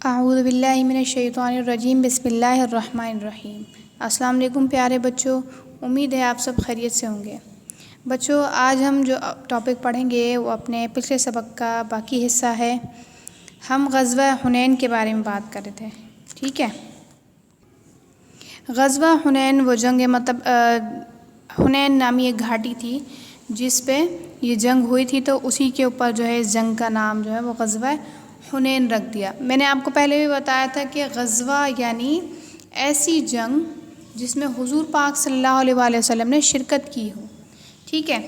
اعوذ باللہ من الشیطان الرجیم، بسم اللہ الرحمن الرحیم۔ السلام علیکم پیارے بچوں، امید ہے آپ سب خیریت سے ہوں گے۔ بچوں، آج ہم جو ٹاپک پڑھیں گے وہ اپنے پچھلے سبق کا باقی حصہ ہے۔ ہم غزوہ حنین کے بارے میں بات کر رہے تھے، ٹھیک ہے۔ غزوہ حنین وہ جنگ حنین نامی ایک گھاٹی تھی جس پہ یہ جنگ ہوئی تھی، تو اسی کے اوپر جو ہے اس جنگ کا نام جو ہے وہ غزوہ حنین رکھ دیا۔ میں نے آپ کو پہلے بھی بتایا تھا کہ غزوہ یعنی ایسی جنگ جس میں حضور پاک صلی اللہ علیہ وآلہ وسلم نے شرکت کی ہو، ٹھیک ہے۔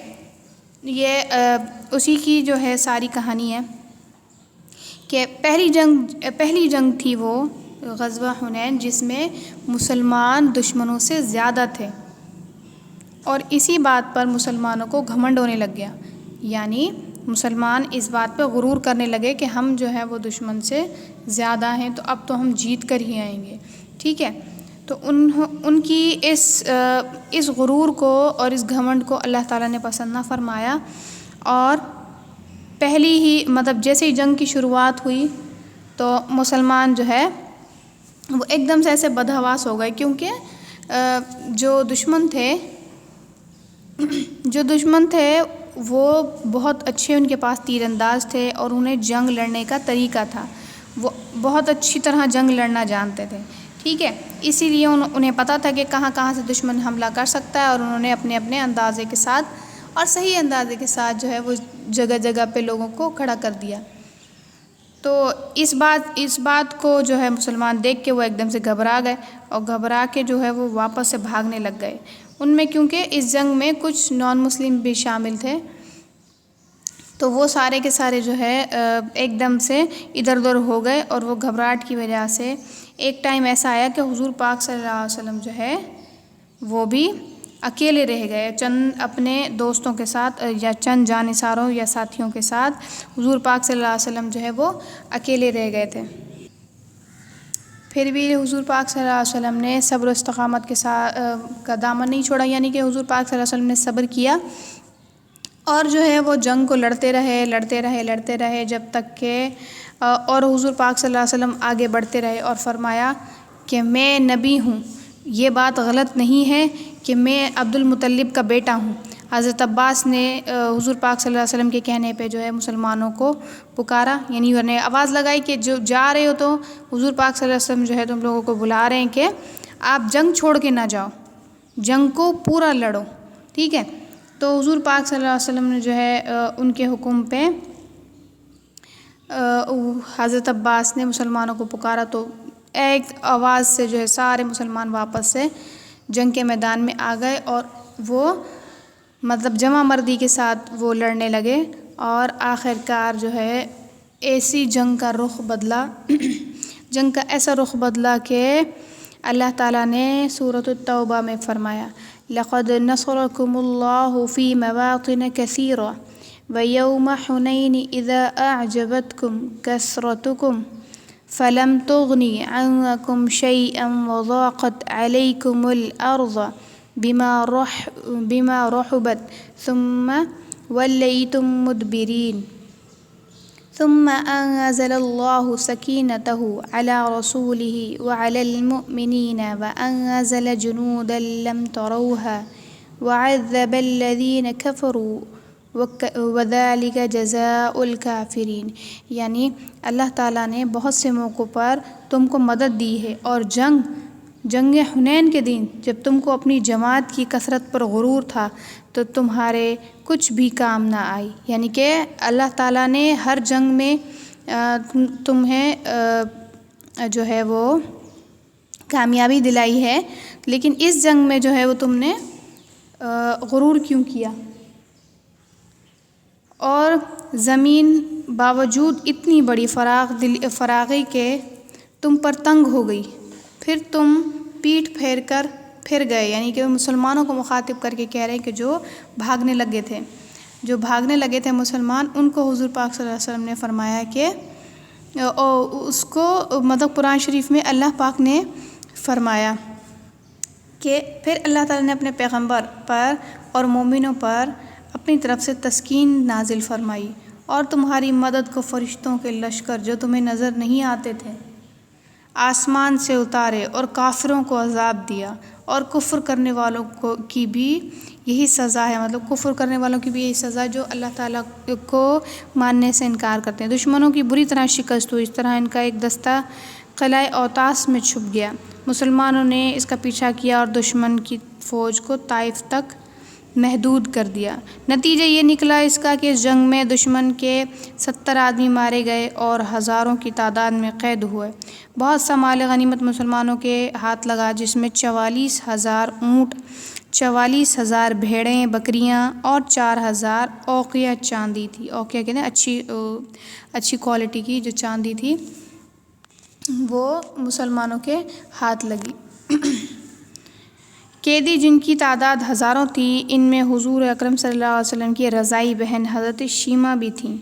یہ اسی کی جو ہے ساری کہانی ہے کہ پہلی جنگ تھی وہ غزوہ حنین، جس میں مسلمان دشمنوں سے زیادہ تھے، اور اسی بات پر مسلمانوں کو گھمنڈ ہونے لگ گیا، یعنی مسلمان اس بات پہ غرور کرنے لگے کہ ہم جو ہے وہ دشمن سے زیادہ ہیں، تو اب تو ہم جیت کر ہی آئیں گے، ٹھیک ہے۔ تو ان کی اس غرور کو اور اس گھمنڈ کو اللہ تعالیٰ نے پسند نہ فرمایا، اور پہلی ہی جیسے ہی جنگ کی شروعات ہوئی تو مسلمان جو ہے وہ ایک دم سے ایسے بدحواس ہو گئے، کیونکہ جو دشمن تھے وہ بہت اچھے، ان کے پاس تیر انداز تھے اور انہیں جنگ لڑنے کا طریقہ تھا، وہ بہت اچھی طرح جنگ لڑنا جانتے تھے، ٹھیک ہے۔ اسی لیے انہیں پتہ تھا کہ کہاں کہاں سے دشمن حملہ کر سکتا ہے، اور انہوں نے اپنے اپنے اندازے کے ساتھ اور صحیح اندازے کے ساتھ جو ہے وہ جگہ جگہ پہ لوگوں کو کھڑا کر دیا۔ تو اس بات کو جو ہے مسلمان دیکھ کے وہ ایک دم سے گھبرا گئے، اور گھبرا کے جو ہے وہ واپس سے بھاگنے لگ گئے۔ ان میں کیونکہ اس جنگ میں کچھ نان مسلم بھی شامل تھے، تو وہ سارے کے سارے جو ہے ایک دم سے ادھر ادھر ہو گئے، اور وہ گھبراہٹ کی وجہ سے ایک ٹائم ایسا آیا کہ حضور پاک صلی اللہ علیہ وسلم جو ہے وہ بھی اکیلے رہ گئے، چند اپنے دوستوں کے ساتھ یا چند جانثاروں یا ساتھیوں کے ساتھ حضور پاک صلی اللہ علیہ وسلم جو ہے وہ اکیلے رہ گئے تھے۔ پھر بھی حضور پاک صلی اللہ علیہ وسلم نے صبر و استقامت کے ساتھ کا دامن نہیں چھوڑا، یعنی کہ حضور پاک صلی اللہ علیہ وسلم نے صبر کیا، اور جو ہے وہ جنگ کو لڑتے رہے جب تک کہ اور حضور پاک صلی اللہ علیہ وسلم آگے بڑھتے رہے اور فرمایا کہ میں نبی ہوں، یہ بات غلط نہیں ہے کہ میں عبد المطلب کا بیٹا ہوں۔ حضرت عباس نے حضور پاک صلی اللہ علیہ وسلم کے کہنے پہ جو ہے مسلمانوں کو پکارا، یعنی انہوں نے آواز لگائی کہ جو جا رہے ہو تو حضور پاک صلی اللہ علیہ وسلم جو ہے تم لوگوں کو بلا رہے ہیں کہ آپ جنگ چھوڑ کے نہ جاؤ، جنگ کو پورا لڑو، ٹھیک ہے۔ تو حضور پاک صلی اللہ علیہ وسلم نے جو ہے ان کے حکم پہ حضرت عباس نے مسلمانوں کو پکارا، تو ایک آواز سے جو ہے سارے مسلمان واپس سے جنگ کے میدان میں آ گئے، اور وہ جمع مردی کے ساتھ وہ لڑنے لگے، اور آخر کار جو ہے ایسی جنگ کا ایسا رخ بدلا کہ اللہ تعالیٰ نے سورۃ التوبہ میں فرمایا لَقَدْ نَصَرَكُمُ اللَّهُ فِي مَوَاطِنَ كَثِيرَةٍ وَيَوْمَ حُنَيْنٍ إِذَا أَعْجَبَتْكُمْ كَثْرَتُكُمْ فَلَمْ تُغْنِ عَنكُمْ شَيْئًا وَضَاقَتْ عَلَيْكُمُ الْأَرْضُ بِمَا رَحُبَتْ ثُمَّ وَلَّيْتُمْ مُدْبِرِينَ ثم أنزل الله سكينته على رسوله وعلى المؤمنين وأنزل جنودا لم تروها وعذب الذين كفروا وذلك جزاء الكافرين، یعنی اللہ تعالیٰ نے بہت سے موقعوں پر تم کو مدد دی ہے، اور جنگ حنین کے دن جب تم کو اپنی جماعت کی کثرت پر غرور تھا تو تمہارے کچھ بھی کام نہ آئی، یعنی کہ اللہ تعالیٰ نے ہر جنگ میں تمہیں جو ہے وہ کامیابی دلائی ہے، لیکن اس جنگ میں جو ہے وہ تم نے غرور کیوں کیا؟ اور زمین باوجود اتنی بڑی فراغی کے تم پر تنگ ہو گئی، پھر تم پیٹھ پھیر کر پھر گئے، یعنی کہ مسلمانوں کو مخاطب کر کے کہہ رہے ہیں کہ جو بھاگنے لگے تھے مسلمان، ان کو حضور پاک صلی اللہ علیہ وسلم نے فرمایا کہ اس کو قرآن شریف میں اللہ پاک نے فرمایا کہ پھر اللہ تعالیٰ نے اپنے پیغمبر پر اور مومنوں پر اپنی طرف سے تسکین نازل فرمائی، اور تمہاری مدد کو فرشتوں کے لشکر جو تمہیں نظر نہیں آتے تھے آسمان سے اتارے اور کافروں کو عذاب دیا، اور کفر کرنے والوں کی بھی یہی سزا ہے، مطلب کفر کرنے والوں کی بھی یہی سزا جو اللہ تعالیٰ کو ماننے سے انکار کرتے ہیں۔ دشمنوں کی بری طرح شکست ہوئی، اس طرح ان کا ایک دستہ قلعہ اوطاس میں چھپ گیا۔ مسلمانوں نے اس کا پیچھا کیا اور دشمن کی فوج کو طائف تک محدود کر دیا۔ نتیجہ یہ نکلا اس کا کہ اس جنگ میں دشمن کے 70 آدمی مارے گئے اور ہزاروں کی تعداد میں قید ہوئے۔ بہت سا مال غنیمت مسلمانوں کے ہاتھ لگا، جس میں 44,000 اونٹ، 44,000 بھیڑیں بکریاں اور 4,000 اوقیہ چاندی تھی۔ اوقیہ کہتے ہیں اچھی کوالٹی کی جو چاندی تھی، وہ مسلمانوں کے ہاتھ لگی۔ قیدی جن کی تعداد ہزاروں تھی، ان میں حضور اکرم صلی اللہ علیہ وسلم کی رضائی بہن حضرت شیمہ بھی تھیں۔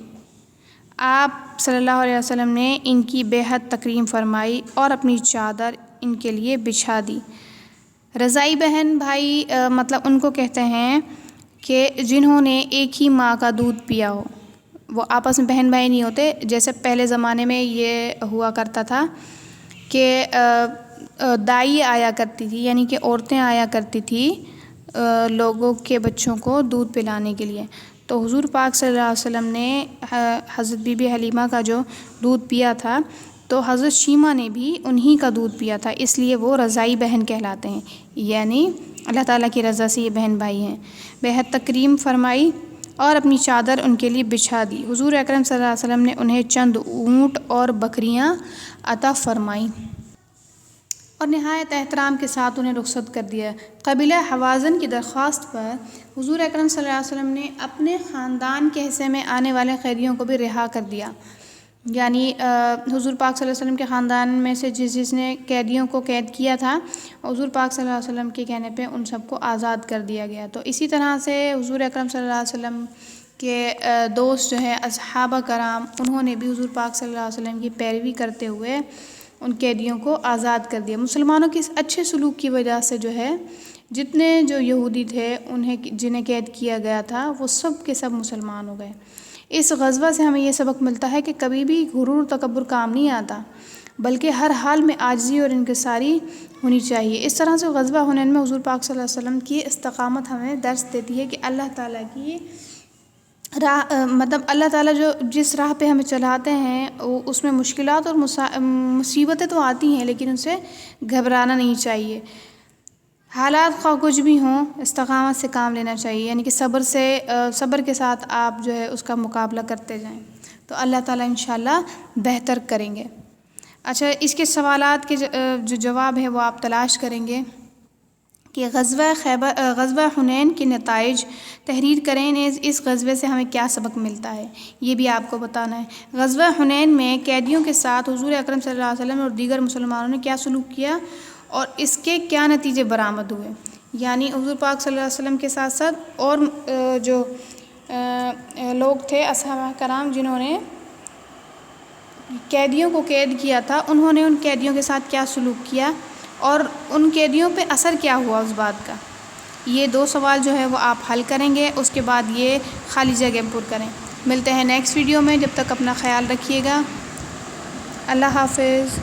آپ صلی اللہ علیہ وسلم نے ان کی بے حد تکریم فرمائی اور اپنی چادر ان کے لیے بچھا دی۔ رضائی بہن بھائی مطلب ان کو کہتے ہیں کہ جنہوں نے ایک ہی ماں کا دودھ پیا ہو، وہ آپس میں بہن بھائی نہیں ہوتے، جیسے پہلے زمانے میں یہ ہوا کرتا تھا کہ دائی آیا کرتی تھی، یعنی کہ عورتیں آیا کرتی تھی لوگوں کے بچوں کو دودھ پلانے کے لیے۔ تو حضور پاک صلی اللہ علیہ وسلم نے حضرت بی بی حلیمہ کا جو دودھ پیا تھا، تو حضرت شیمہ نے بھی انہی کا دودھ پیا تھا، اس لیے وہ رضائی بہن کہلاتے ہیں، یعنی اللہ تعالیٰ کی رضا سے یہ بہن بھائی ہیں۔ بے حد تکریم فرمائی اور اپنی چادر ان کے لیے بچھا دی۔ حضور اکرم صلی اللہ علیہ وسلم نے انہیں چند اونٹ اور بکریاں عطا فرمائیں اور نہایت احترام کے ساتھ انہیں رخصت کر دیا۔ قبیلہ حوازن کی درخواست پر حضور اکرم صلی اللہ علیہ وسلم نے اپنے خاندان کے حصے میں آنے والے قیدیوں کو بھی رہا کر دیا، یعنی حضور پاک صلی اللہ علیہ وسلم کے خاندان میں سے جس نے قیدیوں کو قید کیا تھا، حضور پاک صلی اللہ علیہ وسلم کے کہنے پہ ان سب کو آزاد کر دیا گیا۔ تو اسی طرح سے حضور اکرم صلی اللہ علیہ وسلم کے دوست جو ہیں اصحابہ کرام، انہوں نے بھی حضور پاک صلی اللہ علیہ وسلم کی پیروی کرتے ہوئے ان قیدیوں کو آزاد کر دیا۔ مسلمانوں کے اس اچھے سلوک کی وجہ سے جو ہے جتنے جو یہودی تھے جنہیں قید کیا گیا تھا، وہ سب کے سب مسلمان ہو گئے۔ اس غزوہ سے ہمیں یہ سبق ملتا ہے کہ کبھی بھی غرور تکبر کام نہیں آتا، بلکہ ہر حال میں عاجزی اور انکساری ہونی چاہیے۔ اس طرح سے غزوہ حنین میں حضور پاک صلی اللہ علیہ وسلم کی استقامت ہمیں درس دیتی ہے کہ اللہ تعالیٰ کی راہ، مطلب اللہ تعالیٰ جو جس راہ پہ ہمیں چلاتے ہیں اس میں مشکلات اور مصیبتیں تو آتی ہیں، لیکن ان سے گھبرانا نہیں چاہیے۔ حالات خواہ کچھ بھی ہوں، استقامت سے کام لینا چاہیے، یعنی کہ صبر کے ساتھ آپ جو ہے اس کا مقابلہ کرتے جائیں، تو اللہ تعالیٰ انشاءاللہ بہتر کریں گے۔ اچھا، اس کے سوالات کے جو جواب ہے وہ آپ تلاش کریں گے کہ غزوہ حنین کے نتائج تحریر کریں، اس غزوے سے ہمیں کیا سبق ملتا ہے، یہ بھی آپ کو بتانا ہے۔ غزوہ حنین میں قیدیوں کے ساتھ حضور اکرم صلی اللہ علیہ وسلم اور دیگر مسلمانوں نے کیا سلوک کیا اور اس کے کیا نتیجے برآمد ہوئے، یعنی حضور پاک صلی اللہ علیہ وسلم کے ساتھ ساتھ اور جو لوگ تھے اصحابہ کرام جنہوں نے قیدیوں کو قید کیا تھا، انہوں نے ان قیدیوں کے ساتھ کیا سلوک کیا اور ان قیدیوں پہ اثر کیا ہوا اس بات کا۔ یہ 2 سوال جو ہے وہ آپ حل کریں گے، اس کے بعد یہ خالی جگہ پر کریں۔ ملتے ہیں نیکسٹ ویڈیو میں، جب تک اپنا خیال رکھیے گا۔ اللہ حافظ۔